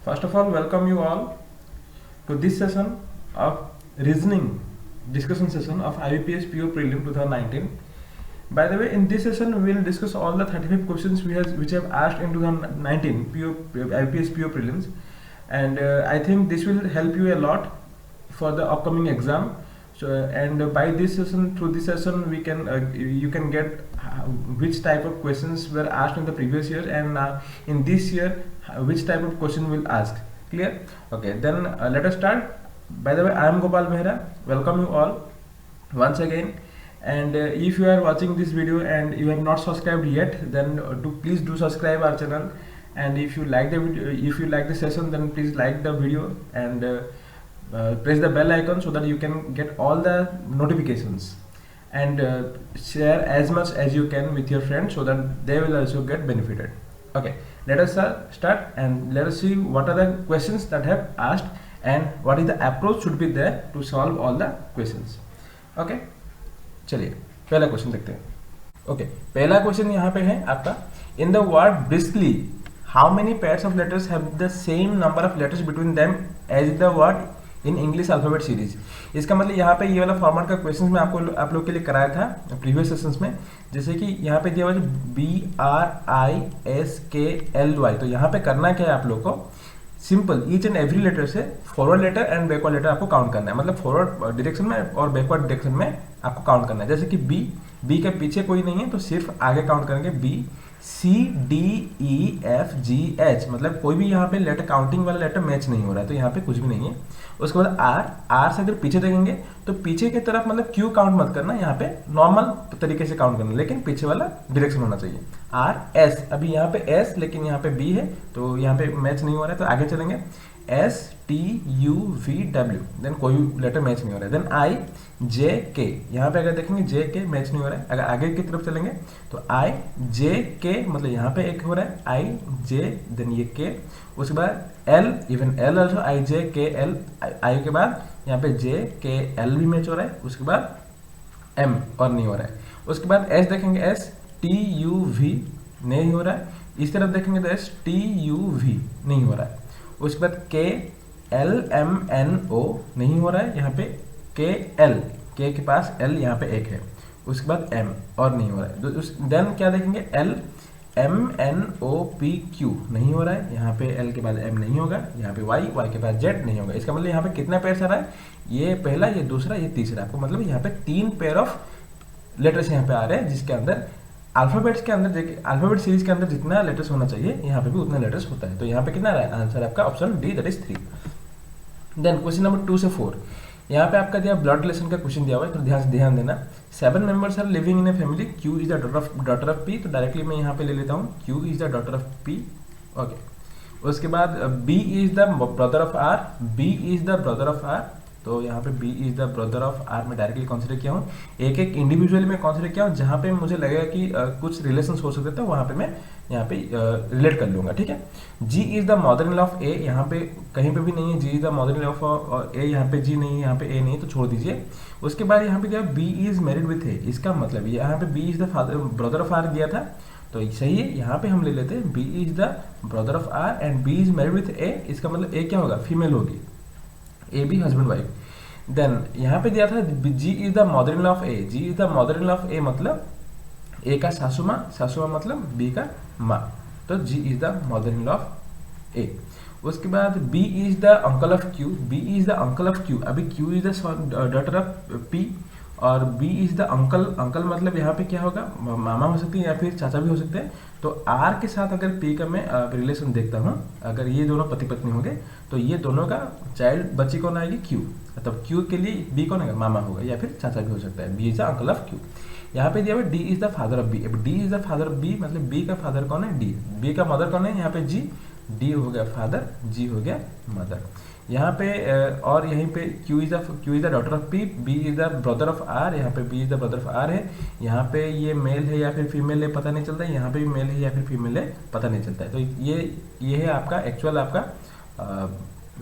First of all, welcome you all to this session of reasoning discussion session of IBPS PO Prelim 2019. By the way, in this session we will discuss all the 35 questions which have asked in 2019 IBPS PO Prelims, and I think this will help you a lot for the upcoming exam. So, and by this session, through this session, we can you can get which type of questions were asked in the previous year, and in this year which type of question will ask. Clear? Okay, then let us start. By the way, I am Gopal Mehra. Welcome you all once again. And if you are watching this video and you have not subscribed yet, then please do subscribe our channel. And if you like the video, if you like the session, then please like the video and press the bell icon so that you can get all the notifications, and share as much as you can with your friends so that they will also get benefited. Okay, let us start and let us see what are the questions that have asked and what is the approach should be there to solve all the questions. Okay, चलिए पहला question देखते हैं. Okay, पहला question यहाँ पे है आपका. In the word briskly how many pairs of letters have the same number of letters between them as the word in English alphabet series. इसका मतलब यहाँ पे ये वाला फॉर्मेट का क्वेश्चन मैं आप लोग के लिए कराया था प्रीवियस सेशंस में. जैसे कि यहाँ पे दिया हुआ है BRISKLY. तो यहाँ पे करना क्या है आप लोग को, simple each and every letter से forward letter and backward letter आपको काउंट करना है. मतलब फॉरवर्ड डायरेक्शन में और बैकवर्ड डायरेक्शन में आपको काउंट करना है. जैसे कि बी के पीछे कोई नहीं है तो सिर्फ आगे काउंट करेंगे. BCDEFGH, मतलब कोई भी यहाँ पे लेटर काउंटिंग वाला लेटर मैच नहीं हो रहा है तो यहाँ पे कुछ भी नहीं है. उसके बाद आर से अगर पीछे देखेंगे तो पीछे की तरफ मतलब क्यू काउंट मत करना, यहाँ पे नॉर्मल तरीके से काउंट करना, लेकिन पीछे वाला डायरेक्शन होना चाहिए. RS, अभी यहाँ पे S लेकिन यहाँ पे B है तो यहाँ पे मैच नहीं हो रहा है तो आगे चलेंगे. STUVW, देन कोई लेटर मैच नहीं हो रहा है. देन IJK, यहाँ पे अगर देखेंगे JK मैच नहीं हो रहा है. अगर आगे की तरफ चलेंगे तो IJK, मतलब यहाँ पे एक हो रहा है IJ, देन ये K. उसके बाद L, even L also IJKL, I के बाद यहाँ पे JKL भी मैच हो रहा है. उसके बाद M और नहीं हो रहा है. उसके बाद S देखेंगे STUV नहीं हो रहा है. इस तरफ देखेंगे तो STUV नहीं हो रहा है. उसके बाद KLMNO नहीं हो रहा है. यहाँ पे KL, K के पास L यहाँ पे एक है. उसके बाद M और नहीं हो रहा है. देन क्या देखेंगे LMNOPQ नहीं हो रहा है. यहाँ पे L के बाद M नहीं होगा. यहाँ पे Y के पास Z नहीं होगा. इसका मतलब यहाँ पे कितना पेयर आ रहा है, ये पहला, ये दूसरा, ये तीसरा. आपको मतलब यहाँ पे 3 पेयर ऑफ लेटर्स यहाँ पे आ रहे हैं, जिसके अंदर अल्फाबेट्स के अंदर देखिए, अल्फाबेट सीरीज के अंदर जितना लेटर्स होना चाहिए यहाँ पे भी उतना लेटर्स होता है. तो यहाँ पे कितना रहा है आंसर आपका option D, that is 3. Then question number 2 से 4, यहाँ पे आपका दिया ब्लड रिलेशन का क्वेश्चन दिया हुआ है तो ध्यान देना. 7 members are living in a family. Q is the daughter of P, तो डायरेक्टली मैं यहाँ पे ले लेता हूँ Q is the daughter of P. Okay, उसके बाद B is the brother of R. B is the brother of R, तो यहाँ पे B is the brother of R मैं डायरेक्टली कंसीडर किया हूँ. एक इंडिविजुअली में कंसीडर किया हूँ, जहाँ पे मुझे लगेगा कि कुछ रिलेशंस हो सकते थे वहाँ पे मैं यहाँ पे रिलेट कर लूँगा. ठीक है. G is the mother in law of A, यहाँ पे कहीं पे भी नहीं है G is the mother in law of A. यहाँ पे G नहीं है, यहाँ पे A नहीं है, तो छोड़ दीजिए. उसके बाद यहाँ पे क्या B is married with A, इसका मतलब यहाँ पे B is the brother of R दिया था तो सही है. यहाँ पे हम ले लेते हैं B is the brother of R and B is married with A. इसका मतलब A क्या होगा, फीमेल होगी, A B husband wife. Then यहाँ पे दिया था G is the mother in law of A. G is the mother in law of A मतलब A का सासू माँ मतलब B का माँ, तो G is the mother in law of A. उसके बाद B is the uncle of Q. B is the uncle of Q. अभी Q is the daughter of P और B इज द अंकल मतलब यहाँ पे क्या होगा, मामा हो सकते हैं या फिर चाचा भी हो सकते हैं. तो R के साथ अगर P का मैं रिलेशन देखता हूँ, अगर ये दोनों पति पत्नी होंगे तो ये दोनों का चाइल्ड बच्ची कौन आएगी, Q. तब Q के लिए B कौन आएगा, मामा होगा या फिर चाचा भी हो सकता है. B is the uncle of Q. यहाँ पे दिया हुआ D is the father of B. अब D is the father of B मतलब B का फादर कौन है, D. B का मदर कौन है, यहाँ पे G. D हो गया फादर, G हो गया मदर. यहाँ पे और यहीं पे Q is the daughter of P. B is the brother of R. यहाँ पे B is the brother of R है. यहाँ पे ये मेल है या फिर फीमेल है पता नहीं चलता है. यहाँ पे भी मेल है या फिर फीमेल है पता नहीं चलता है. तो ये है आपका एक्चुअल आपका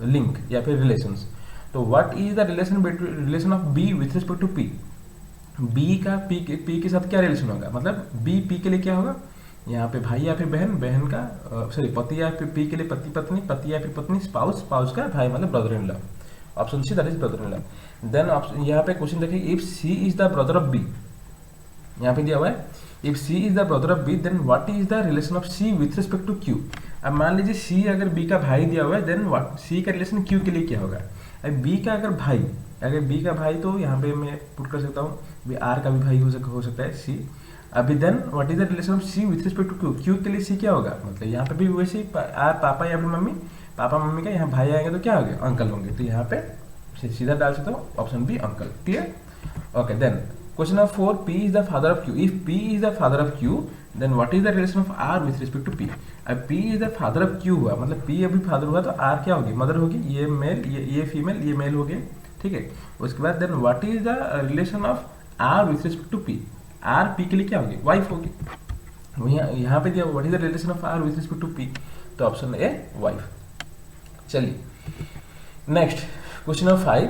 लिंक या फिर रिलेशंस. तो what is the relation of B with respect to P. B का P के साथ क्या रिलेशन होगा, मतलब B P के लिए क्या होगा, यहाँ पे भाई या फिर बहन, बहन का सॉरी पति या फिर पी के लिए पति पत्नी, पति या फिर पत्नी, स्पाउस, स्पाउस का भाई मतलब brother in law. Option C that is brother in law. Then option यहाँ पे क्वेश्चन देखिए, if C is the brother of B, यहाँ पे दिया हुआ है if C is the brother of B then what is the relation of C with respect to Q. अब मान लीजिए सी अगर बी का भाई दिया हुआ है, देन व्हाट सी का रिलेशन क्यू के लिए क्या होगा। अब बी का अगर भाई, अगर बी का भाई तो यहाँ पे मैं पुट कर सकता हूँ आर का भी भाई हो सकता है सी। अभी then what is the relation of C with respect to Q, Q के लिए सी क्या होगा, मतलब यहाँ पे भी वैसे ही आर पापा या फिर मम्मी, पापा मम्मी का यहाँ भाई आएंगे तो क्या होंगे, अंकल होंगे। तो यहाँ पे सीधा डाल सकता हूँ option B uncle. Clear, okay. Then question number 4, P is the father of Q. If P is the father of Q, then what is the relation of R with respect to P? अब P is the father of Q हुआ, मतलब P अभी father हुआ तो R क्या होगी, mother होगी। ये मेल, ये फीमेल, ये मेल हो गए, ठीक है। उसके बाद then what is the relation of R with respect to P? R P के लिए क्या होगी, वाइफ होगी। यहाँ पे दिया what is the relation of R with respect to P, तो ऑप्शन ए वाइफ। चलिए नेक्स्ट क्वेश्चन नंबर 5,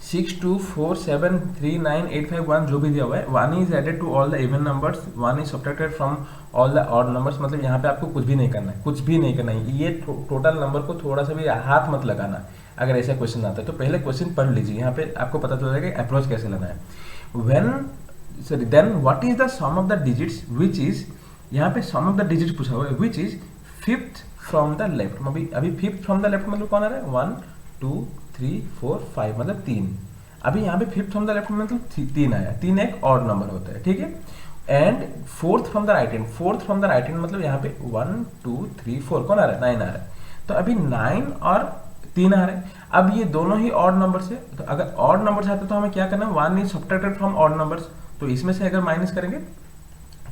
6, 2, 4, 7, 3, 9, 8, 5, 1 जो भी दिया हुआ है, 1 is added to all the even numbers, 1 is subtracted from all the odd numbers. मतलब यहाँ पे आपको कुछ भी नहीं करना है, कुछ भी नहीं करना है। ये टोटल नंबर को थोड़ा सा भी हाथ मत लगाना। अगर ऐसा क्वेश्चन आता है तो पहले क्वेश्चन पढ़ लीजिए, यहाँ पे आपको पता चल जाएगा अप्रोच कैसे लेना है। Then what is the sum of the digits which is, यहाँ पे सम ऑफ द डिजिट पूछा हुआ है, which is fifth from the left. अभी फिफ्थ फ्रॉम द लेफ्ट मतलब कौन आ रहा है, 1, 2, 3, 4, 5 मतलब 3। अभी यहाँ पे फिफ्थ फ्रॉम द लेफ्ट मतलब 3 आया, 3 एक ऑड नंबर होता है, ठीक है। And fourth from the right hand, fourth from the right hand मतलब यहाँ पे 1, 2, 3, 4 कौन आ रहा है, 9 आ रहा है। तो अभी 9 और 3 आ रहे हैं। अब ये दोनों ही ऑड नंबर से, तो अगर ऑड नंबर आते तो हमें क्या करना है, 1 is subtracted from odd numbers, तो इसमें से अगर माइनस करेंगे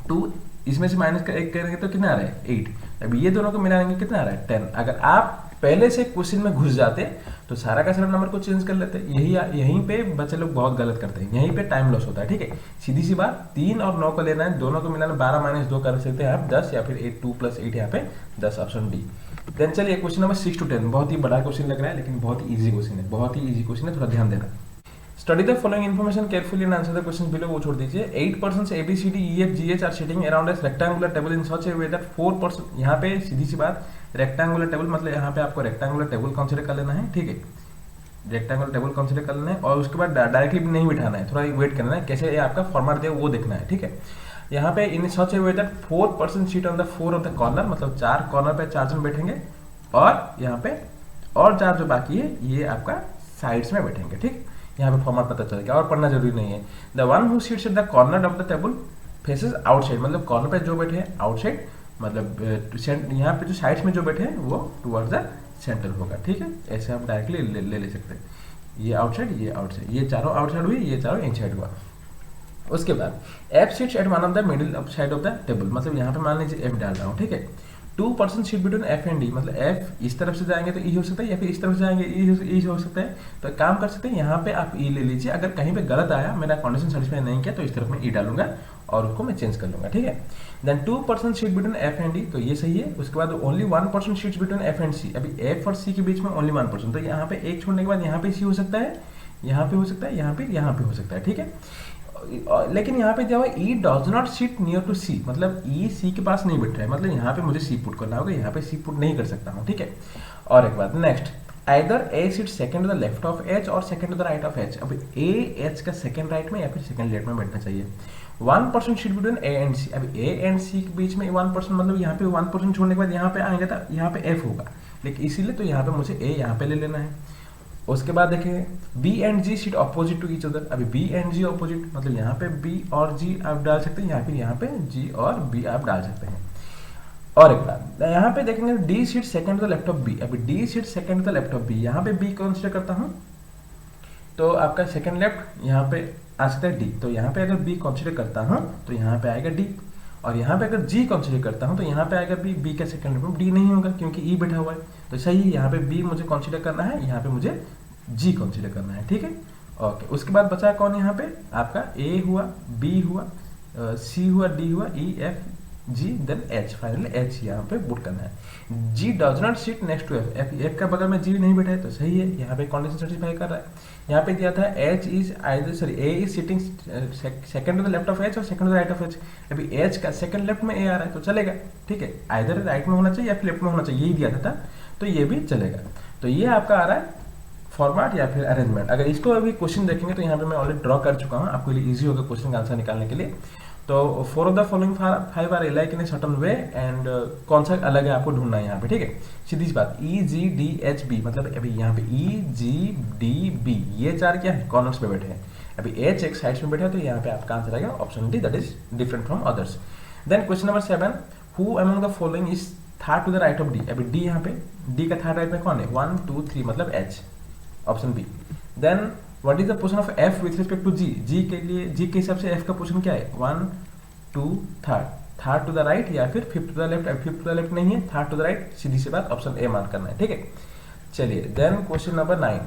2, इसमें से माइनस कर 1 करेंगे तो कितना आ रहा है, 8। अब ये दोनों को मिलाएंगे कितना आ रहा है, 10। अगर आप पहले से क्वेश्चन में घुस जाते तो सारा का सारा नंबर को चेंज कर लेते। यहीं पे बच्चे लोग बहुत गलत करते हैं, यहीं पे टाइम लॉस होता है, ठीक है। सीधी सी बात, 3 और 9 को लेना है, दोनों को मिलाना 12 माइनस 2 कर सकते हैं आप 10, या फिर 8, 2 प्लस 8 यहाँ पे 10, ऑप्शन डी। देन चलिए क्वेश्चन नंबर 6 to 10, बहुत ही बड़ा क्वेश्चन लग रहा है लेकिन बहुत ही ईजी क्वेश्चन है, बहुत ही ईजी क्वेश्चन है, थोड़ा ध्यान देना। Study the following information carefully and answer the question below, वो छोड़ दीजिए। 8 persons ABCD EF GH are sitting around a rectangular table in such a way that 4 person, यहाँ पे सीधी सी बात, रेक्टेंगुलर टेबल मतलब यहाँ पे आपको रेक्टेंगुलर टेबल कंसीडर कर लेना है, ठीक है। रेक्टेंगुलर टेबल कंसीडर कर लेना है और उसके बाद डायरेक्टली नहीं बिठाना है, थोड़ा वेट करना है, कैसे ये आपका फॉर्मेट दे वो देखना है, ठीक है। यहाँ पे in such a way that 4 person seat on the 4 of the corner, मतलब 4 कॉर्नर पे 4 जन बैठेंगे और यहाँ पे और 4 जो बाकी है ये आपका साइड्स में बैठेंगे, ठीक। यहाँ पे फॉर्मेट पता चलेगा और पढ़ना जरूरी नहीं है। The one who seats at the corner of the table faces outside, मतलब कॉर्नर पे जो बैठे हैं आउटसाइड, मतलब यहाँ पे जो साइड्स में जो बैठे हैं वो टुवर्ड्स द सेंटर होगा, ठीक है। ऐसे हम डायरेक्टली ले सकते हैं, ये आउटसाइड, ये आउटसाइड, ये चारों आउटसाइड हुई, ये चारों इनसाइड हुआ। उसके बाद F seats at one of the middle of side of the table, मतलब यहाँ पे मान लीजिए एफ डाल रहा हूँ, ठीक है। 2 person seat between F and D, मतलब एफ इस तरफ से जाएंगे तो ई हो सकता है, या फिर इस तरफ से जाएंगे ई हो सकता है। तो काम कर सकते हैं, यहाँ पे आप ई ले लीजिए। अगर कहीं पे गलत आया, मेरा कंडीशन सेटिस्फाई नहीं किया, तो इस तरफ में ई डालूंगा और उसको मैं चेंज कर लूंगा, ठीक है। Then 2 person seat between F and D, तो ये सही है। उसके बाद only 1 person seats between F and C, अभी एफ और सी के बीच में ओनली 1 person, तो यहाँ पे एक छोड़ने के बाद यहाँ पे सी हो सकता है, यहाँ पे हो सकता है, यहाँ पे हो सकता है, ठीक है। लेकिन यहाँ पे जब E does not sit near to C, मतलब ई सी के पास नहीं बैठ रहा है, मतलब यहाँ पे मुझे सी पुट करना होगा, यहाँ पे सी पुट नहीं कर सकता हूँ, ठीक है। और एक बात next, either a seat second to the left of H और second to the right of H. अब ए एच का सेकंड राइट में या फिर सेकंड लेफ्ट में बैठना चाहिए। 1 person seat between A and C, अब ए एंड सी के बीच में 1 person, मतलब यहाँ पे 1 person छोड़ने के बाद यहाँ पे आएंगे तो यहाँ पे एफ होगा, लेकिन इसीलिए तो यहाँ पे मुझे ए यहाँ पे ले लेना है। उसके बाद देखें B and G seat opposite to each other, अभी बी एंड जी ऑपोजिट, मतलब यहाँ पे बी और जी आप डाल सकते हैं, यहाँ पे जी और बी आप डाल सकते हैं। और एक बात यहाँ पे देखेंगे D seat second to the left of B, अभी D seat second to the left of B, यहाँ पे बी कंसीडर करता हूँ तो आपका सेकंड लेफ्ट यहाँ पे आ सकता है डी, तो यहाँ पे अगर बी कंसीडर करता हूँ तो यहाँ पे आएगा डी, और यहाँ पे अगर जी कंसीडर करता हूँ तो यहाँ पे आएगा बी, बी का सेकंड लेफ्ट में डी नहीं होगा क्योंकि ई बैठा हुआ है, तो सही है। यहाँ पे बी मुझे कंसीडर करना है, यहाँ पे मुझे जी कंसीडर करना है, ठीक है। ओके, उसके बाद बचा कौन, यहाँ पे आपका ए हुआ, बी हुआ, सी हुआ, डी हुआ, E F G then H, finally H यहाँ पे पुट करना है। G does not sit next to F, F का बगल में जी नहीं बैठा है तो सही है, यहाँ पे कंडीशन सेटिस्फाई कर रहा है। यहाँ पे दिया था H is either sorry A is sitting second to the left of H और second to the right of H. अभी एच का सेकंड लेफ्ट में ए आ रहा है तो चलेगा, ठीक है, आइदर राइट में होना चाहिए या फिर लेफ्ट में होना चाहिए, यही दिया था तो ये भी चलेगा। तो ये आपका आ रहा है फॉर्मेट या फिर अरेंजमेंट। अगर इसको अभी क्वेश्चन देखेंगे तो यहाँ पे मैं ऑलरेडी ड्रॉ कर चुका हूँ, आपके लिए इजी होगा क्वेश्चन का आंसर निकालने के लिए। तो 4 of the following 5 are alike in a certain way and कौन सा अलग है आपको ढूंढना है यहाँ पे, ठीक है। सीधी सी बात, ई जी डी एच बी, मतलब अभी यहाँ पे ई जी डी बी ये चार क्या है, कॉर्नर्स पे बैठे हैं। अभी एच एक साइड्स में बैठा है तो यहाँ पे आपका आंसर आएगा option D, that is different from others. Then question number 7, who among the following is third to the right of D. अभी डी यहाँ पे, डी का थर्ड राइट में कौन है, 1 2 3 मतलब H, option B. Then what is the position of F with respect to G, G के लिए, जी के हिसाब से एफ का पोजीशन क्या है, 1 2 थर्ड टू द राइट या फिर fifth to the left. Fifth to the left नहीं है, थर्ड टू द राइट, सीधी सी बात ऑप्शन ए मार्क करना है, ठीक है। चलिए then question number 9,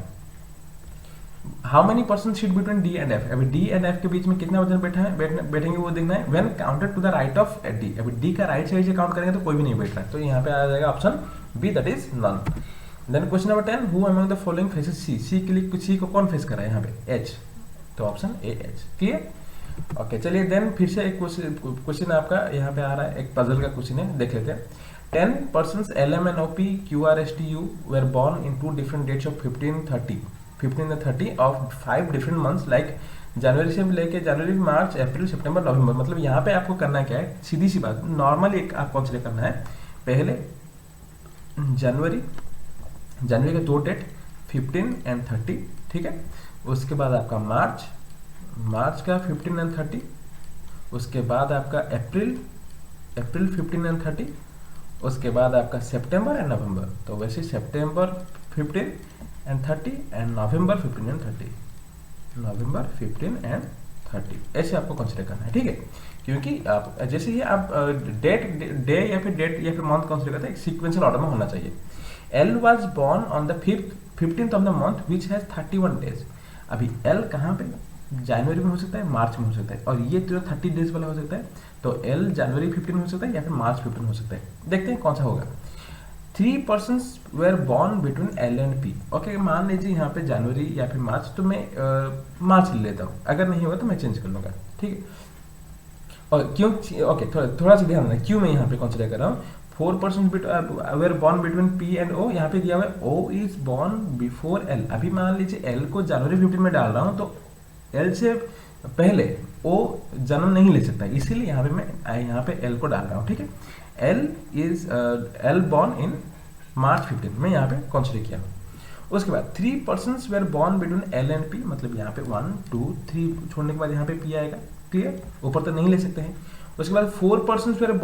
how many person seat between D and F. अभी डी एंड एफ के बीच में कितना वजन बैठा है, बैठेंगे वो देखना है। When counted to the right of D, अभी डी का राइट साइड से काउंट करेंगे तो कोई भी नहीं बैठ रहा है, तो यहाँ पे आ जाएगा option B, that is none. Then question number 10, who among the following faces C, C के लिए सी को कौन फेस कर रहा है यहाँ पे, एच, तो option A H, clear. Okay चलिए देन फिर से एक क्वेश्चन आपका यहाँ पे आ रहा है, एक पजल का क्वेश्चन है, देख लेते हैं। 10 persons LM and OP QRSTU were born in 2 different dates of 15 and 30 of 5 different months like जनवरी से लेके जनवरी, मार्च, अप्रैल, सितंबर, नवंबर। मतलब यहाँ पे आपको करना क्या है, सीधी सी बात, नॉर्मली एक आपको कंसीडर करना है, पहले जनवरी का 2 डेट 15 एंड 30, ठीक है। उसके बाद आपका मार्च का 15 एंड 30, उसके बाद आपका अप्रैल 15 एंड 30, उसके बाद आपका सितंबर एंड नवंबर। तो वैसे सितंबर 15 and 30 and November 15 and 30, November 15 and 30 ऐसे आपको कंसीडर करना है, ठीक है। क्योंकि आप जैसे ही आप डे या फिर मंथ कंसीडर करते हैं, एक सीक्वेंशियल ऑर्डर में होना चाहिए। L was born on the 15th of the month which has 31 days. अभी एल कहाँ पे, जनवरी में हो सकता है, मार्च में हो सकता है, और ये तो 30 डेज वाला हो सकता है, तो एल जनवरी 15 हो सकता है या फिर मार्च 15 हो सकता है। देखते हैं कौन सा होगा। 3 persons were born between L and P। Okay मान लीजिए यहाँ पे जनवरी या फिर मार्च, तो मैं मार्च ले लेता हूँ, अगर नहीं होगा तो मैं चेंज कर लूँगा, ठीक है। और क्यों, ओके थोड़ा सा ध्यान रखना क्यों मैं यहाँ पे कंसिडर कर रहा हूँ। 4 persons were born between P and O, यहाँ पे दिया हुआ है O is born before L। अभी मान लीजिए L को जनवरी 15 में डाल रहा हूँ तो L से पहले O जन्म नहीं ले सकता, इसीलिए यहाँ पे मैं यहाँ पे L को डाल रहा हूँ, ठीक है। L born in मार्च 15 में यहाँ पे कंसिडर किया। उसके बाद 3 persons were born between L and P, मतलब यहाँ पे 1 2 3 छोड़ने के बाद यहाँ पे P आएगा, क्लियर, ऊपर तो नहीं ले सकते हैं। उसके बाद 4 persons were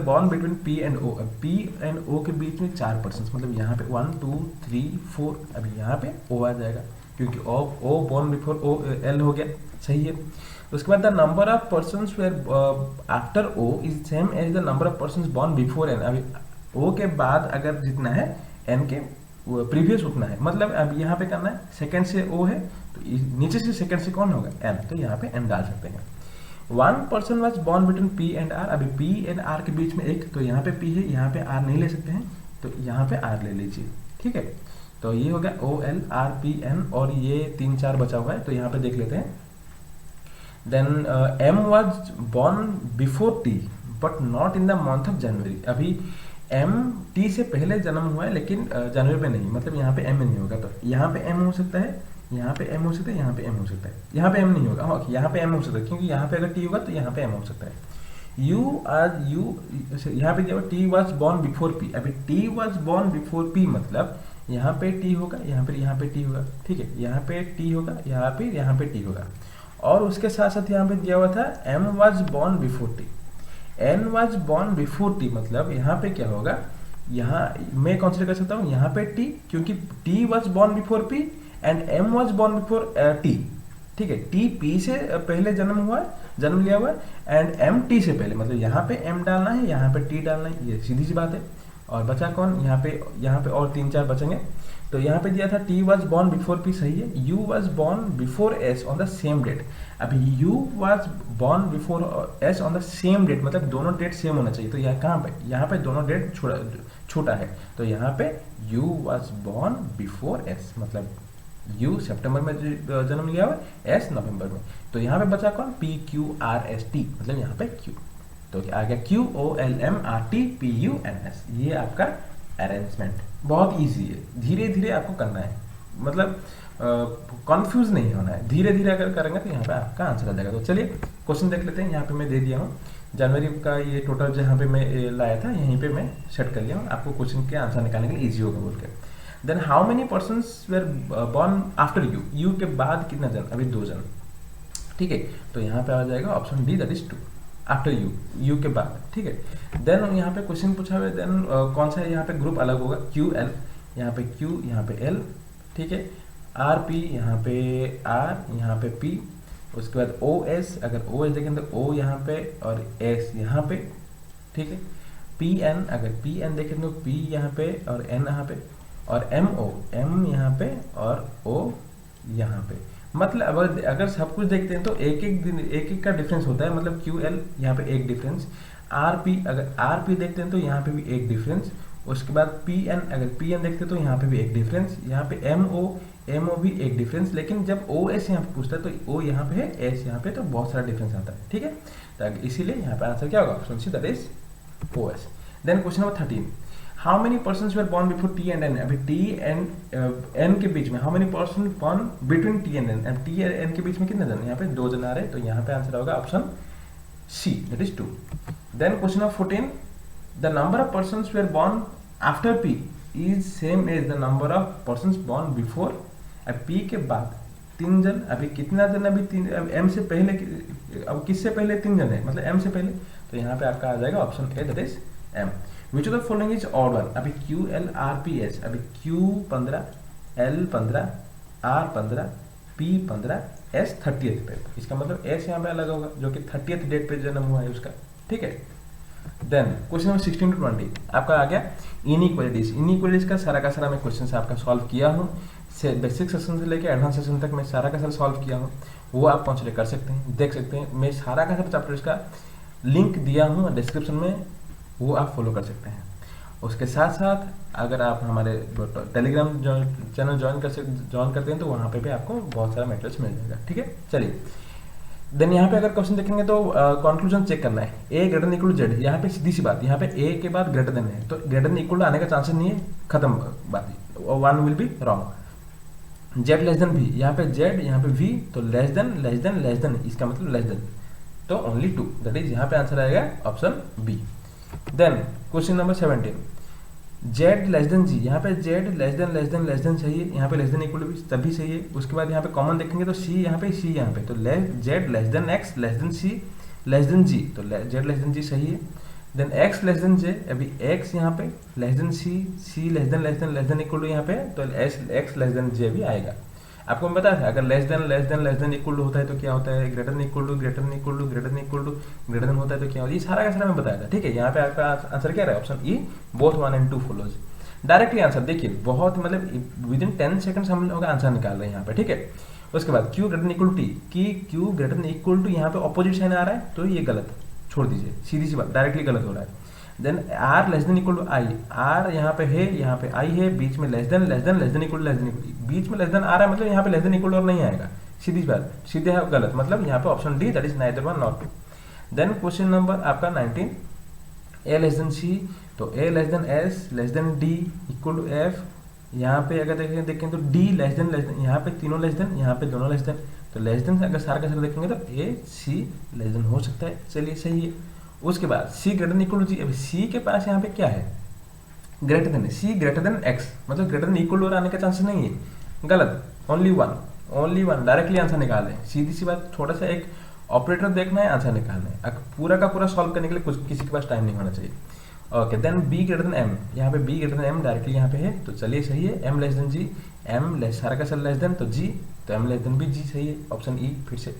born between P and O। अब P and O के बीच में 4 persons, मतलब यहाँ पे 1 2 3 4, अभी यहाँ पे O आ जाएगा क्योंकि O born before O L हो गया, सही है। उसके बाद the number of persons were after O is same as the number of persons born before N। अभी O के बाद अगर जितना है N के प्रीवियस उतना है, मतलब अब यहाँ पे करना है, सेकंड से O है तो नीचे से सेकंड से कौन होगा, N, तो यहाँ पे N डाल सकते हैं। 1 person was born between P and R। अभी P and R के बीच में एक, तो यहाँ पे P है, यहाँ पे R नहीं ले सकते हैं, तो यहाँ पे R ले लीजिए, ठीक है। तो ये हो गया O L R P N, और ये 3 4 बचा हुआ है, तो यहाँ पे देख लेते हैं। Then M was born before T but not in the month of January। अभी M T से पहले जन्म हुआ है लेकिन जनवरी में नहीं, मतलब यहाँ पे M नहीं होगा, तो यहाँ पे M हो सकता है, यहाँ पे M हो सकता है, यहाँ पे M हो सकता है, यहाँ पे M नहीं होगा, हाँ यहाँ पे M हो सकता है, क्योंकि यहाँ पे अगर T होगा तो यहाँ पे M हो सकता है। यहाँ पे T was born before P। अभी T was born before P मतलब यहाँ पे T होगा, यहाँ पे T होगा, ठीक है, यहाँ पे T होगा, यहाँ पे T होगा, और उसके साथ साथ यहाँ पे दिया हुआ था M was born before T, N was born before T, मतलब यहाँ पे क्या होगा, यहाँ मैं कंसीडर कर सकता हूँ यहाँ पे T, क्योंकि T was born before P and M was born before T, ठीक है। T P से पहले जन्म लिया हुआ है, एंड M T से पहले, मतलब यहाँ पे M डालना है, यहाँ पे T डालना है, ये सीधी सी बात है। और बचा कौन यहाँ पे और 3-4 बचेंगे। तो यहाँ पे दिया था T was born before P, सही है। U was born before S on the same date. अभी U was born before S on the same date मतलब दोनों डेट सेम होना चाहिए। तो यहाँ कहाँ पे, यहाँ पे दोनों डेट छोटा है, तो यहाँ पे you was born before S मतलब यू सितंबर में जन्म लिया हुआ, एस नवंबर में। तो यहाँ पे बचा कौन, P Q R S T मतलब यहाँ पे क्यू, तो आ गया Q O L M R T P U N S. ये आपका अरेंजमेंट बहुत इजी है, धीरे धीरे आपको करना है, मतलब कंफ्यूज नहीं होना है। धीरे धीरे अगर करेंगे तो यहाँ पे आपका आंसर आ जाएगा। तो चलिए क्वेश्चन देख लेते हैं। यहाँ पे मैं दे दिया हूँ जनवरी का ये टोटल जहाँ पे मैं लाया था, यहीं पे मैं सेट कर लिया हूँ, आपको क्वेश्चन के आंसर निकालने के लिए ईजी होगा बोल के। Then how many persons were born after U, U के बाद कितना जन, अभी 2 जन, ठीक है। तो यहाँ पे आ जाएगा option D, that is 2 after U, U के बाद, ठीक है। देन यहाँ पे क्वेश्चन पूछा हुआ है, देन कौन सा यहाँ पे ग्रुप अलग होगा, क्यू एल, यहाँ पे क्यू, यहाँ पे एल, ठीक है। आर पी, यहाँ पे आर, यहाँ पे पी, उसके बाद ओ एस, अगर ओ एस देखें तो ओ यहाँ पे और एस यहाँ पे, ठीक है। पी एन, अगर पी एन देखें तो पी यहाँ पे और एन यहाँ पे, और एम ओ, एम यहाँ पे और ओ यहाँ पे। मतलब अगर सब कुछ देखते हैं तो एक एक का डिफरेंस होता है, मतलब क्यू एल यहाँ पे एक डिफरेंस, आर पी अगर आर पी देखते हैं तो यहाँ पे भी एक डिफरेंस, उसके बाद पी एन, अगर पी एन देखते हैं तो यहाँ पे भी एक डिफरेंस, यहाँ पे एम ओ भी एक डिफरेंस। लेकिन जब ओ एस यहाँ पे पूछता है तो ओ यहाँ पे है, एस यहाँ पे, तो बहुत सारा डिफरेंस आता है, ठीक है। तो इसीलिए यहाँ पे आंसर क्या होगा, option C, that is O S. Then question number 13, how many persons were born before T and N. अभी टी एंड एन के बीच में how many person born between T and N, T and N के बीच में कितने जन, यहाँ पे 2 जन आ रहे हैं, तो यहाँ पे आंसर होगा option C, that is 2। Then question number 14, the number of persons were born after P is same as the number of persons born before. अब पी के बाद 3 जन, अभी कितना जन, अभी 3, एम से पहले, अब किससे पहले 3 जन है, मतलब एम से पहले, तो यहाँ पे आपका आ जाएगा option A, that is M. Which of the following is odd one. अभी Q L R P S, अभी Q 15, L 15, R 15, P 15, S 30th पे, इसका मतलब एस यहाँ पे अलग होगा जो कि 30th डेट पे जन्म हुआ है उसका, ठीक है। देन क्वेश्चन नंबर 16 to 20 आपका आ गया इनइक्वालिटीज। इनइक्वालिटीज का सारा मैं क्वेश्चन आपका सॉल्व किया हूँ, बेसिक सेशन से लेकर एडवांस सेशन तक मैं सारा का सारा सॉल्व किया हूँ, वो आप पहुँच कर सकते हैं, देख सकते हैं। मैं सारा का सारा चैप्टर का लिंक दिया हूँ डिस्क्रिप्शन में, वो आप फॉलो कर सकते हैं। उसके साथ साथ अगर आप हमारे टेलीग्राम चैनल ज्वाइन करते हैं तो वहाँ पे भी आपको बहुत सारा मटेरियल्स मिल जाएगा, ठीक है। चलिए देन यहाँ पे अगर क्वेश्चन देखेंगे तो कंक्लूजन चेक करना है, A greater than equal to Z. यहाँ पे सीधी सी बात, यहाँ पे ए के बाद ग्रेटर देन है, तो ग्रेटर देन इक्वल आने का चांसेस नहीं है, खत्म बात, 1 will be wrong. Z less than V, यहाँ पे जेड, यहाँ पे वी, तो लेस देन इसका मतलब लेस देन, तो ओनली 2, दैट इज यहाँ पे आंसर आएगा option B. Then question number 17, Z less than G, यहाँ पे जेड लेस देन चाहिए, यहाँ पे लेस देन इक्वल भी तभी सही है। उसके बाद यहाँ पे कॉमन देखेंगे तो सी यहाँ पे, सी यहाँ पे, तो Z less than X less than C less than G, तो जेड लेस देन जी सही है। Then X less than J, अभी एक्स यहाँ पे less than C less than equal to यहाँ पे, तो एक्स लेस देन जे भी आएगा। आपको मैं बताया था अगर लेस देन इक्वल टू होता है तो क्या होता है, greater than equal to greater than होता है तो क्या होता है, ये सारा का सारा मैं बताया था, ठीक है। यहाँ पे आपका आंसर क्या रहा है, option E, both 1 and 2 follows. Directly answer देखिए, बहुत मतलब विद इन 10 सेकंड्स हम लोग आंसर निकाल रहे हैं यहाँ पे, ठीक है। उसके बाद Q greater than equal to T, की Q greater than equal to यहाँ पे ऑपोजिट साइन आ रहा है, तो ये गलत, छोड़ दीजिए, सीधी सी बात, डायरेक्टली गलत हो रहा है। Then R less than equal to I, R यहाँ पे है, यहाँ पे आई है, बीच में लेस देन इक्वल, बीच में लेस देन आ रहा है, मतलब यहाँ पे लेस देन इक्वल और नहीं आएगा, सीधी बात, सीधे है गलत, मतलब यहाँ पे option D, that is neither 1 nor 2। Then question number आपका 19, ए लेस देन सी, तो A less than S less than D equal to F, यहाँ पे अगर देखें तो डी लेस देन, यहाँ पे तीनों लेस देन, यहाँ पे दोनों लेस देन, तो लेस देन अगर सारा का सारा देखेंगे तो ए सी लेस देन हो सकता है, चलिए सही है। उसके बाद सी ग्रेटर देन इक्वल टू जी, अभी सी के पास यहाँ पे क्या है, ग्रेटर देन, सी ग्रेटर देन एक्स, मतलब ग्रेटर देन इक्वल टू आने का चांसेस नहीं है, गलत, ओनली वन, डायरेक्टली आंसर निकाल लें, सीधी सी बात। थोड़ा सा एक ऑपरेटर देखना है, आंसर निकालना है, पूरा का पूरा सॉल्व करने के लिए कुछ किसी के पास टाइम नहीं होना चाहिए। Okay, then B greater than M, यहाँ पे B greater than M directly यहाँ पे है, तो चलिए सही है। M less than G, M less सारा का सारा लेस देन, तो जी, तो एम लेस देन भी जी सही है, ऑप्शन ई फिर से।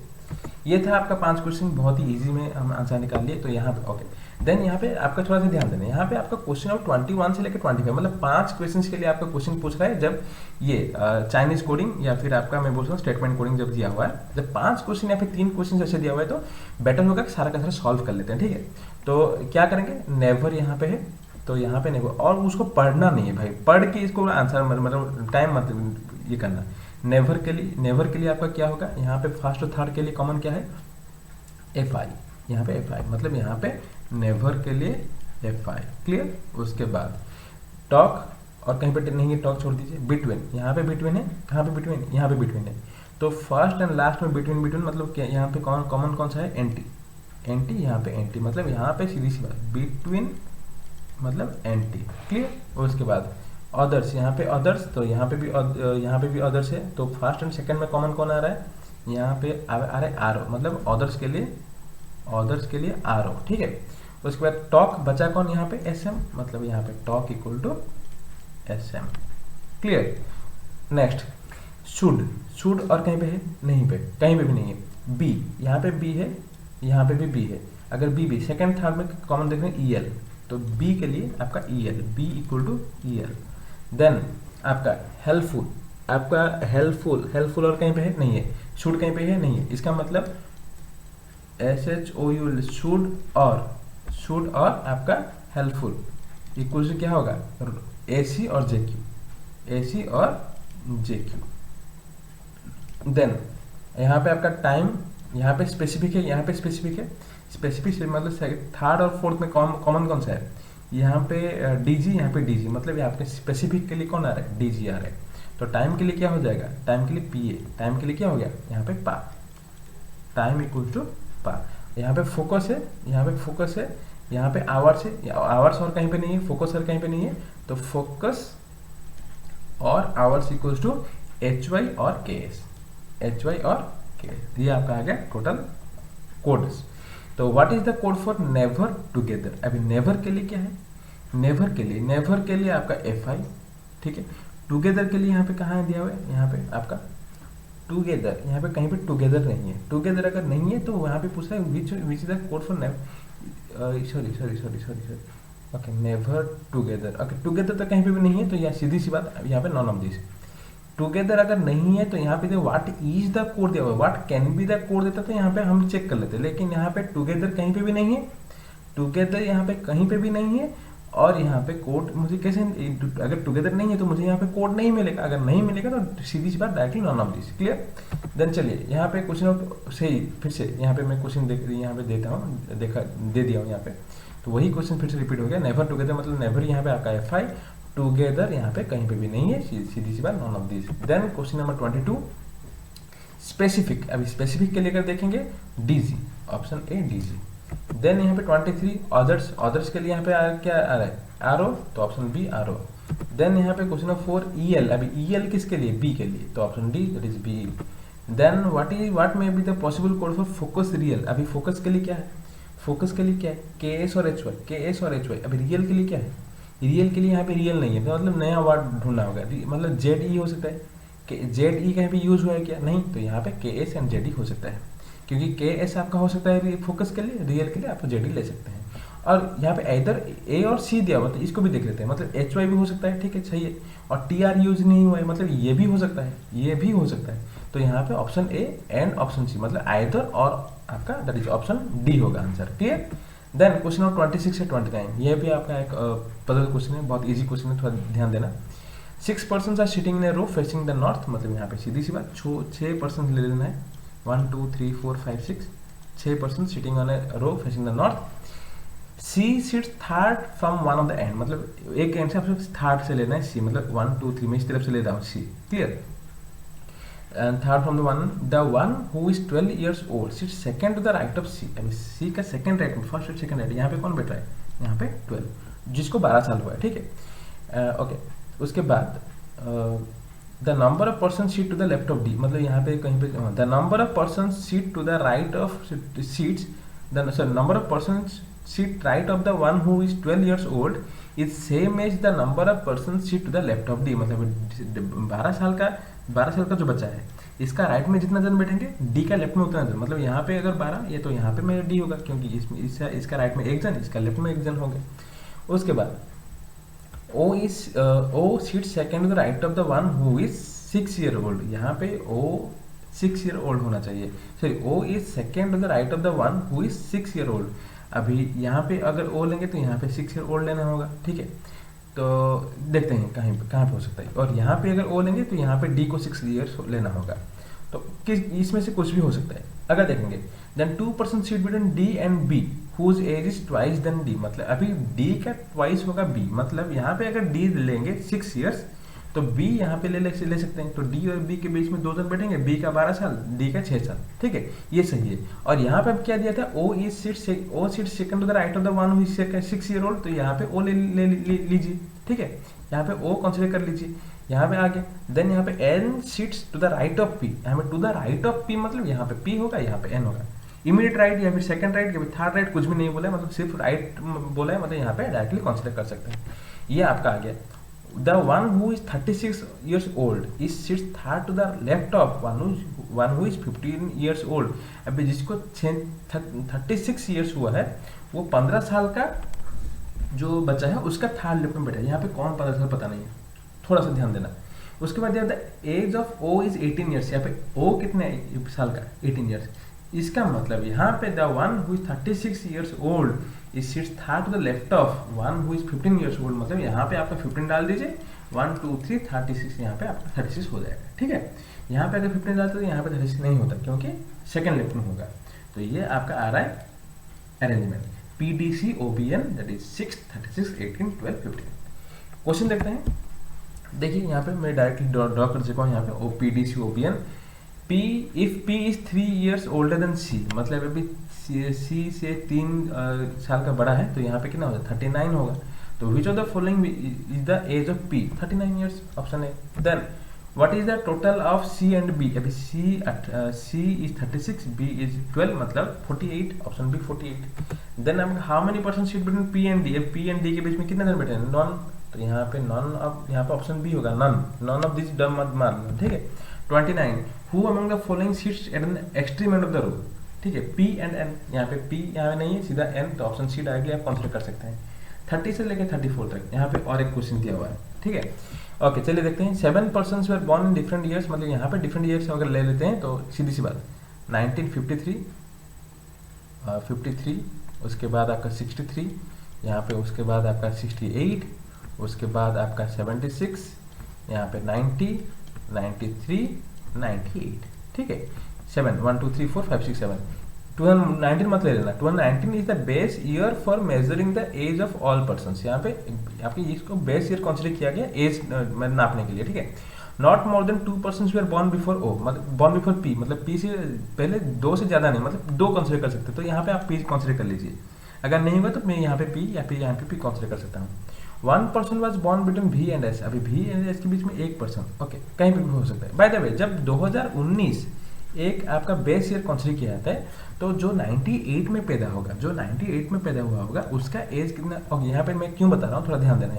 ये था आपका 5 क्वेश्चन, बहुत ही इजी में हम आंसर निकाल लिए। तो यहाँ पे ओके, देन यहाँ पे आपका थोड़ा सा ध्यान देना, यहाँ पे आपका क्वेश्चन ऑफ 21 से लेकर 25 मतलब 5 क्वेश्चन के लिए आपका क्वेश्चन पूछ रहा है। जब ये चाइनीज कोडिंग या फिर आपका मैं बोल रहा हूँ स्टेटमेंट कोडिंग जब दिया हुआ है, जब 5 क्वेश्चन या फिर 3 क्वेश्चन ऐसे दिया हुआ है तो बेटर होगा कि सारा का सारा सॉल्व कर लेते हैं, ठीक है। तो क्या करेंगे, नेवर यहाँ पे है तो यहाँ पे नेवर, और उसको पढ़ना नहीं है भाई, पढ़ के इसको आंसर मतलब टाइम मतलब ये करना। नेवर के लिए आपका क्या होगा, यहाँ पे फर्स्ट और थर्ड के लिए कॉमन क्या है, एफ आई, यहाँ पे एफ आई मतलब यहाँ पे नेवर के लिए एफ आई, क्लियर। उसके बाद टॉक, और कहीं पे नहीं है टॉक छोड़ दीजिए, बिटवीन, यहाँ पे बिटवीन है, कहाँ पे बिटवीन, यहाँ पे बिटवीन है। तो फर्स्ट एंड लास्ट में बिटवीन मतलब क्या, यहाँ पे कॉमन कौन सा है, एंटी, यहाँ पे एंटी मतलब यहाँ पे सीधी सी बात बिटवीन मतलब एंटी, क्लियर। उसके बाद अदर्स, यहाँ पे अदर्स, तो यहाँ पे भी अदर्स है। तो फर्स्ट एंड सेकंड में कॉमन कौन आ रहा है, यहाँ पे आ रहा है आर ओ, मतलब अदर्स के लिए आर ओ, ठीक है। उसके बाद टॉक बचा कौन, यहाँ पे एस एम, मतलब यहाँ पे talk equal to S M, clear. Next should और कहीं पे है, नहीं पे, कहीं पे भी नहीं है। बी, यहाँ पे बी है, यहाँ पे भी बी है। अगर बी सेकंड थर्ड में कॉमन देख रहे हैं ई एल, तो बी के लिए आपका E L, B equal to E L. Then आपका हेल्पफुल और कहीं पे है, नहीं है। शुड कहीं पे है, नहीं है। इसका मतलब S H O U, should और आपका हेल्पफुल इक्वल टू क्या होगा, ए सी और जे क्यू, देन यहाँ पे आपका टाइम, यहाँ पे स्पेसिफिक है, स्पेसिफिक मतलब थर्ड और फोर्थ में कॉमन कौन सा है, यहाँ पे डीजी, यहाँ पे डीजी मतलब ये आपके स्पेसिफिक के लिए कौन आ रहा है, डीजी आ रहा है। तो टाइम के लिए क्या हो जाएगा, टाइम के लिए पीए, टाइम के लिए क्या हो गया, यहाँ पे पा, टाइम इक्वल टू पा। यहाँ पे फोकस है, यहाँ पे आवर्स है, आवर्स और कहीं पे नहीं है, फोकस और कहीं पे नहीं है। तो फोकस और hours equal to H Y और के एस, ये आपका आ गया टोटल कोड। तो what is the code for never together. अभी नेवर के लिए क्या है, नेवर के लिए आपका एफ आई, ठीक है। टुगेदर के लिए यहाँ पे कहाँ दिया हुआ है, यहाँ पे आपका टुगेदर, यहाँ पे कहीं पे टुगेदर नहीं है। टुगेदर अगर नहीं है तो वहाँ पे पूछ रहा है which is the code for never, sorry okay, never together. Okay, together तो कहीं पे भी नहीं है, तो यहाँ सीधी सी बात, यहाँ पे नॉन ऑफ दिस। टुगेदर अगर नहीं है तो यहाँ पे व्हाट इज द कोड दिया हुआ है, what can be the code देता तो यहाँ पे हम चेक कर लेते, लेकिन यहाँ पे टुगेदर कहीं पे भी नहीं है, टुगेदर यहाँ पे कहीं पे भी नहीं है। और यहाँ पे कोड मुझे कैसे, अगर टुगेदर नहीं है तो मुझे यहाँ पे कोड नहीं मिलेगा, अगर नहीं मिलेगा तो सीधी सी बात directly none of this, clear. Then चलिए यहाँ पे क्वेश्चन से ही फिर से यहाँ पे मैं क्वेश्चन यहाँ पे देता हूँ, दे दिया हूँ यहाँ पे। तो वही क्वेश्चन फिर से रिपीट हो गया, नेवर टुगेदर मतलब नेवर यहाँ पे आपका एफ आई, टुगेदर यहाँ पे कहीं पे भी नहीं है, सीधी सी बात none of this. Then question number 22 specific. अभी स्पेसिफिक के लिए अगर देखेंगे D G, option A D G. Then यहाँ पे 23 अदर्स के लिए यहाँ पे क्या आ रहा है, आर ओ, तो option B R O. Then यहाँ पे क्वेश्चन नंबर 4 ई एल। अभी ई एल किसके लिए, बी के लिए, तो option D that is B. Then what may be the possible code for focus real. अभी फोकस के लिए क्या है, के एस और एच वाई। अभी रियल के लिए क्या है, रियल के लिए यहाँ पे रियल नहीं है, तो मतलब नया वर्ड ढूंढना होगा, मतलब जेड ई हो सकता है, कि जेड ई कहीं पे यूज हुआ है क्या, नहीं, तो यहाँ पे के एस एंड जेड ई हो सकता है, क्योंकि के एस आपका हो सकता है फोकस के लिए, रियल के लिए आप जेड ई ले सकते हैं। और यहाँ पे इधर ए और सी दिया हुआ, तो इसको भी देख लेते हैं, मतलब एच वाई भी हो सकता है, ठीक है, सही है। और टी आर यूज नहीं हुआ है, मतलब ये भी हो सकता है, तो यहाँ पे option A and option C, मतलब आइदर और आपका दैट इज ऑप्शन डी होगा answer, clear. Then question number 26 से 29, ये भी आपका एक पजल क्वेश्चन है, बहुत इजी क्वेश्चन है, थोड़ा ध्यान देना। 6 persons are sitting in a row facing the north, मतलब यहाँ पे सीधी सी बात 6 पर्सन ले लेना है, 1 2 3 4 5 6, 6 person sitting on a row facing the north. C sits third from one of the end, मतलब एक एंड से आपको थर्ड से लेना है सी, मतलब 1 2 3 मैं इस तरफ से ले रहा हूँ सी, clear. And third from the one who is 12 years old sits second to the right of C। अभी C का second right में, फर्स्ट सेकंड राइट, यहाँ पे कौन बैठ रहा है, यहाँ पे 12, जिसको 12 साल हुआ है, ठीक है। ओके, उसके बाद the number of person seat to the left of D, मतलब यहाँ पे कहीं पे the number of person seat to the right of seats, number of person seat right of the one who is 12 years old is same as the number of person seat to the left of D, मतलब 12 साल का जो बच्चा है, इसका right में जितना जन बैठेंगे डी का लेफ्ट में उतना जन, मतलब यहाँ पे अगर 12 ये तो यहाँ पे मेरा डी होगा, क्योंकि इसका राइट में एक जन, इसका लेफ्ट में एक जन होंगे। उसके बाद O sits second to the right of the one who is 6 year old, यहाँ पे O 6 year old होना चाहिए, sorry O is second to the right of the one who is 6 year old। अभी यहाँ पे अगर O लेंगे तो यहाँ पे 6 year old लेना होगा, ठीक है। तो देखते हैं कहाँ पे हो सकता है, और यहाँ पे अगर O लेंगे तो यहाँ पे D को 6 years लेना होगा। तो किस इसमें से कुछ भी हो सकता है। अगर देखेंगे then 2% seat between D and B whose age is twice than D, मतलब अभी D का ट्वाइस होगा B, मतलब यहाँ पे अगर D लेंगे 6 years तो B यहाँ पे ले सकते हैं। तो D और B के बीच में 2 जन बैठेंगे, B का 12 साल, D का 6 साल, ठीक है, ये सही है। और यहाँ पे अब क्या दिया था, O seat second to the right of the one who is 6 year old, तो यहाँ पे O ले लीजिए, ठीक है, यहाँ पे O कंसीडर कर लीजिए, यहाँ पे आ गया। देन यहाँ पे N seats to the right of P, यहाँ पे to the right of P मतलब यहाँ पे P होगा, यहाँ पे N होगा। इमीडिएट राइट या फिर सेकंड राइट या फिर थर्ड राइट कुछ भी नहीं बोला है, मतलब सिर्फ राइट बोला है, मतलब यहाँ पे डायरेक्टली कंसीडर कर सकते हैं। ये आपका आ गया। The one who is 36 years old is sits third to the left of one who is 15 years old। अभी जिसको 36 years हुआ है वो 15 साल का जो बच्चा है उसका थर्ड लेफ्ट में बैठा है। यहाँ पे कौन 15 साल पता नहीं है, थोड़ा सा ध्यान देना। उसके बाद the age of O is 18 years, यहाँ पे O कितने साल का, 18 years। इसका मतलब यहाँ पे the one who is 36 years old is sits third to the left of one who is 15 years old, मतलब यहाँ पे आपका 15 डाल दीजिए, 1 2 3 36, यहाँ पे आपका 36 हो जाएगा, ठीक है। यहाँ पे अगर 15 डालते तो यहाँ पे 36 नहीं होता, क्योंकि सेकंड लेफ्ट में होगा। तो ये आपका आ रहा है arrangement PDC OBN, that is 6 36 18 12 15। Question देखते हैं। देखिए यहाँ पे मैं डायरेक्टली ड्रॉ कर चुका हूँ यहाँ पे PDC OBN। P if P is 3 years older than C, मतलब अभी C से 3 साल का बड़ा है, तो यहाँ पे कितना होगा, 39 होगा। तो which of the following is the age of P, 39 years, option है। Then what is the total of C and B, अभी C is 36, B is 12, मतलब 48, ऑप्शन B 48। देन अब how many percent seat between P and D, अब P and D के बीच में कितने जन बैठे हैं, नॉन, तो यहाँ पे नॉन ऑफ, यहाँ पे ऑप्शन बी होगा, नॉन ऑफ दिस डम मत मारना, ठीक है। 29 who among the following seats at an extreme end of the row, ठीक है, P एंड N, यहाँ पे P यहाँ नहीं है, सीधा N, तो ऑप्शन सी डायरेक्टली आप कंसीडर कर सकते हैं। 30 से लेकर 34 तक यहाँ पे और एक क्वेश्चन दिया हुआ है, ठीक है। ओके चलिए देखते हैं। 7 persons were born in different years, मतलब यहाँ पे डिफरेंट ईयर्स अगर ले लेते हैं तो सीधी सी बात 1953 53, उसके बाद आपका 63, यहाँ पे उसके बाद आपका 68, उसके बाद आपका 76, यहाँ पे 90 93 98, ठीक है। 7 1 2 3 4 5 6 7, 2019 मत ले लेना, 2019 is the base year for measuring the age of all persons. यहाँ पे आपके इसको बेस ईयर कंसीडर किया गया एज नापने के लिए, ठीक है। Not more than 2 persons were born before O, मतलब born before P, मतलब P से पहले 2 से ज़्यादा नहीं, मतलब 2 कंसीडर कर सकते, तो यहाँ पे आप P कंसीडर कर लीजिए। अगर नहीं हुआ तो मैं यहाँ पे P या फिर यहाँ पे P कंसीडर कर सकता हूँ। 1 person was born between V and S, अभी V and S के बीच में 1 person, ओके, कहीं पे भी हो सकता है। बाय द वे जब 2019 एक आपका बेस ईयर कंसीडर किया जाता है, तो जो 98 में पैदा होगा, जो 98 में पैदा हुआ होगा उसका एज कितना, ओके, यहाँ पे मैं क्यों बता रहा हूँ, थोड़ा ध्यान देना।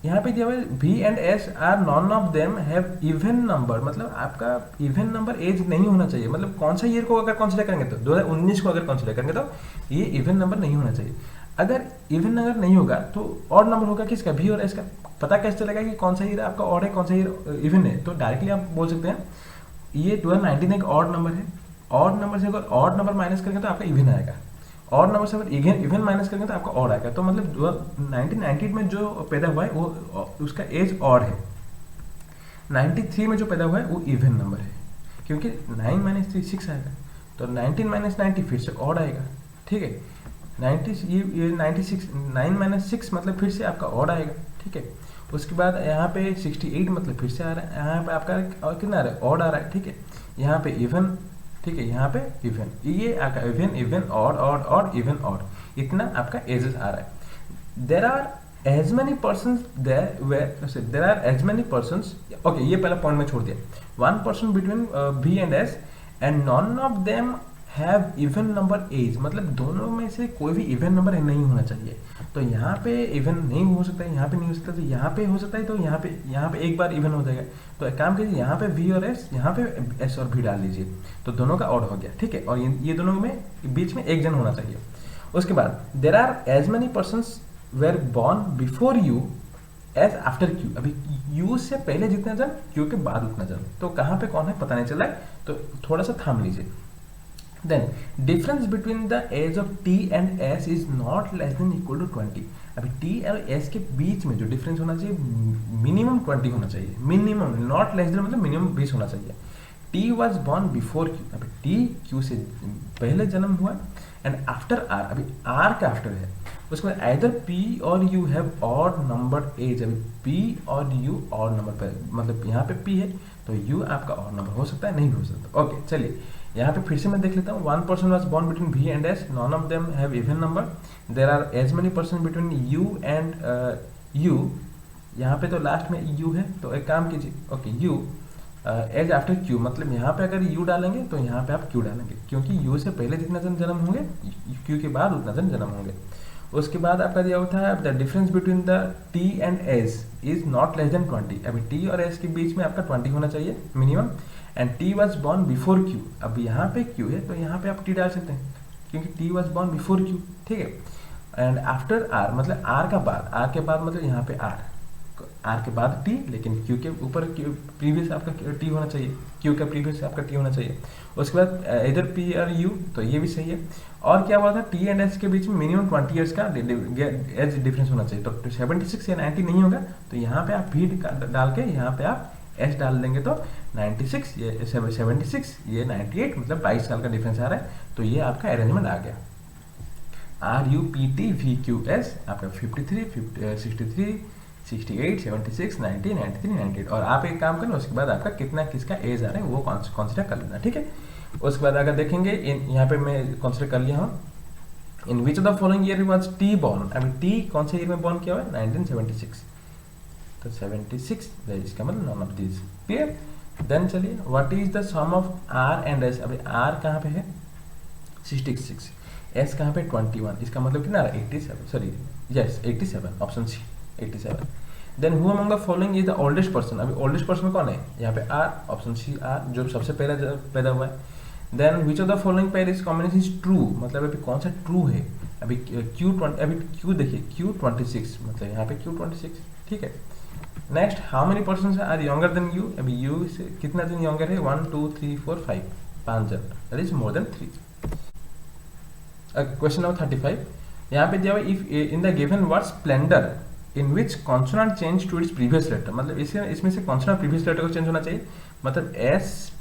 यहाँ पे दिया हुआ है V and S are none of them have even number, मतलब आपका इवन नंबर एज नहीं होना चाहिए, मतलब कौन सा ईयर को अगर कंसीडर करेंगे तो 2019 को अगर कंसीडर करेंगे तो ये इवन नंबर नहीं होना चाहिए। अगर इवन नंबर नहीं होगा तो ऑड नंबर होगा किसका, V और S का। पता कैसे चलेगा कि कौन सा ईयर आपका ऑड है, कौन सा ईयर इवन है, तो डायरेक्टली आप बोल सकते हैं ये 2019 एक ऑड नंबर है, ऑड नंबर से अगर ऑड नंबर माइनस करेंगे तो आपका इवन आएगा, ऑड नंबर से अगर इवन माइनस करेंगे तो आपका ऑड आएगा। तो मतलब 1998 में जो पैदा हुआ है वो उसका एज ऑड है, 93 में जो पैदा हुआ है वो इवन नंबर है, क्योंकि 9 - 3 6 आएगा, तो 19 - 90 फिर से ऑड आएगा, ठीक है। 96 9 - 6 मतलब फिर से आपका ऑड आएगा, ठीक है। उसके बाद यहाँ पे 68 मतलब फिर से आ रहा है, यहाँ पे आपका कितना आ रहा है, ऑड आ रहा है, ठीक है। यहाँ पे इवन, ठीक है, यहाँ पे इवन, ये आपका even even odd odd odd even odd, इतना आपका एजेस आ रहा है। There are as many persons there are as many persons, okay, ये पहला पॉइंट में छोड़ दिया। 1 person between V and S and none of them have even number age, मतलब दोनों में से कोई भी इवन नंबर नहीं होना चाहिए। तो यहाँ पे इवन नहीं हो सकता है, यहाँ पे नहीं हो सकता, तो यहाँ पे हो सकता है, तो यहाँ पे एक बार इवन हो जाएगा। तो एक काम कीजिए, यहाँ पे वी और एस, यहाँ पे एस और वी डाल दीजिए, तो दोनों का ऑड हो गया, ठीक है। और ये दोनों में बीच में एक जन होना चाहिए। उसके बाद there are as many persons were born before U as after Q. अभी यू से पहले जितने जन, क्यू के बाद उतना जन, तो कहाँ पे कौन है पता नहीं चला है, तो थोड़ा सा थाम लीजिए। Then difference between the age of T and S is not less than equal to 20। अभी टी और एस के बीच में जो डिफरेंस होना चाहिए मिनिमम 20 होना चाहिए, मिनिमम, नॉट लेस देन मतलब मिनिमम 20 होना चाहिए। T was born before Q, अभी टी क्यू से पहले जन्म हुआ, एंड आफ्टर आर, अभी आर का आफ्टर है। उसके बाद आइदर पी और U have odd number age, अभी पी और यू ऑड नंबर पे, मतलब यहाँ पे पी है तो यू आपका ऑड नंबर हो सकता है, नहीं भी हो सकता। ओके चलिए यहाँ पे फिर से मैं देख लेता हूँ। 1 person was born between V and S, none of them have even number. There are as many persons between U and U, यहाँ पे तो लास्ट में U है, तो एक काम कीजिए, okay U as after Q, मतलब यहाँ पे अगर U डालेंगे तो यहाँ पे आप Q डालेंगे, क्योंकि U से पहले जितना जन जन्म होंगे Q के बाद उतना जन जन्म होंगे। उसके बाद आपका दिया होता है the difference between the T and S is not less then 20। अभी T और S के बीच में आपका 20 होना चाहिए minimum, and T was born before Q। अब यहाँ पे Q है तो यहाँ पे आप T डाल सकते हैं, क्योंकि T was born before Q, ठीक है। एंड आफ्टर R, मतलब R का बाद, R के बाद मतलब यहाँ पे R के बाद T, लेकिन Q के ऊपर प्रीवियस आपका T होना चाहिए, Q का प्रीवियस आपका T होना चाहिए। उसके बाद इधर P और U, तो ये भी सही है। और क्या हुआ था, T एंड S के बीच में मिनिमम 20 ईयर्स का एज डिफरेंस होना चाहिए, तो 76 या 90 नहीं होगा, तो यहाँ पे आप V डाल के यहाँ पे आप S डाल देंगे, तो 96 ये 76 ये 98, मतलब 22 साल का डिफरेंस आ रहा है। तो ये आपका अरेंजमेंट आ गया। RUPT VQS आपका 53, 63, 68, 76, 90, 93, 98। और आप एक काम करें, उसके बाद आपका कितना किसका एज आ रहा है वो कंसिडर कर लेना, ठीक है। उसके बाद अगर देखेंगे यहाँ पे मैं कंसिडर कर लिया हूँ, in which of the following year was T born. अभी टी कौन से ईयर में बॉर्न किया हुआ है, 1976, तो 76, इसका मतलब none of this, clear. Then चलिए what is the sum of R and S. अभी आर कहाँ पे है 66, एस कहाँ पे 21, इसका मतलब कितना 87, sorry yes 87, option C 87। Then who among the following is the oldest person. अभी ओल्डेस्ट पर्सन कौन है, यहाँ पे आर, ऑप्शन सी आर, जो सबसे पहले पैदा हुआ है। Then which of the following pair is combination is true, मतलब अभी कौन सा ट्रू है। अभी Q20, अभी Q देखिए Q26, मतलब यहाँ पे Q26, ठीक है। Next how many person are younger than U. अभी यू से कितना जन यंगर है, 1 2 3 4 5, 5 जन, that is more than 3। Question number 35, यहाँ पे दिया हुआ if in the given word splendour in which consonant change to its previous letter, मतलब इसमें से कॉन्सोनेंट प्रीवियस लेटर को चेंज होना चाहिए, मतलब SPLENDOR,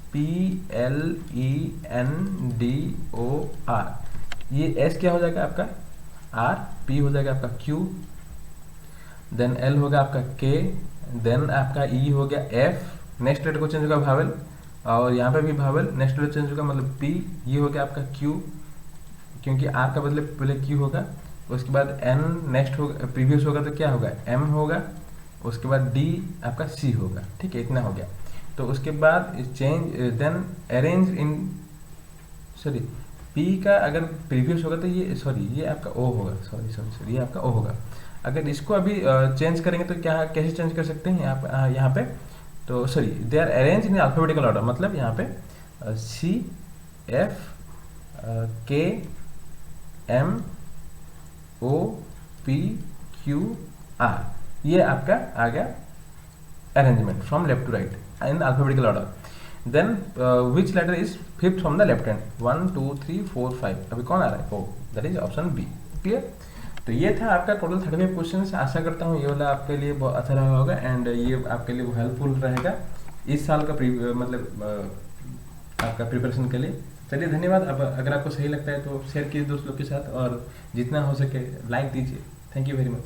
ये S क्या हो जाएगा आपका R, P हो जाएगा आपका Q, देन L होगा आपका K, देन आपका E हो गया F, नेक्स्ट लेटर को चेंज होगा भावेल, और यहाँ पे भी भावेल, नेक्स्ट लेटर चेंज होगा मतलब P, ये हो गया आपका Q, क्योंकि R का बदले पहले Q होगा। उसके बाद N नेक्स्ट होगा, प्रीवियस होगा तो क्या होगा M होगा, उसके बाद D आपका C होगा, ठीक है, इतना हो गया। तो उसके बाद change, then arrange in, sorry P का अगर प्रीवियस होगा तो ये, सॉरी ये आपका O होगा, सॉरी ये आपका O होगा। अगर इसको अभी चेंज करेंगे तो क्या, कैसे चेंज कर सकते हैं यहाँ पे, तो sorry they are arrange in alphabetical order, मतलब यहाँ पे C F K M O P Q R, ये आपका आ गया arrangement from left to right in alphabetical order. Then which letter is fifth from the left hand, 1 2 3 4 5, अभी कौन आ रहा है O, that is option B, clear. तो ये था आपका टोटल 35 क्वेश्चन। आशा करता हूँ ये वाला आपके लिए बहुत अच्छा रहा होगा, एंड ये आपके लिए हेल्पफुल रहेगा इस साल का मतलब आपका प्रिपरेशन के लिए। चलिए धन्यवाद। अब अगर आपको सही लगता है तो शेयर कीजिए दोस्त लोग के साथ, और जितना हो सके लाइक दीजिए। Thank you very much.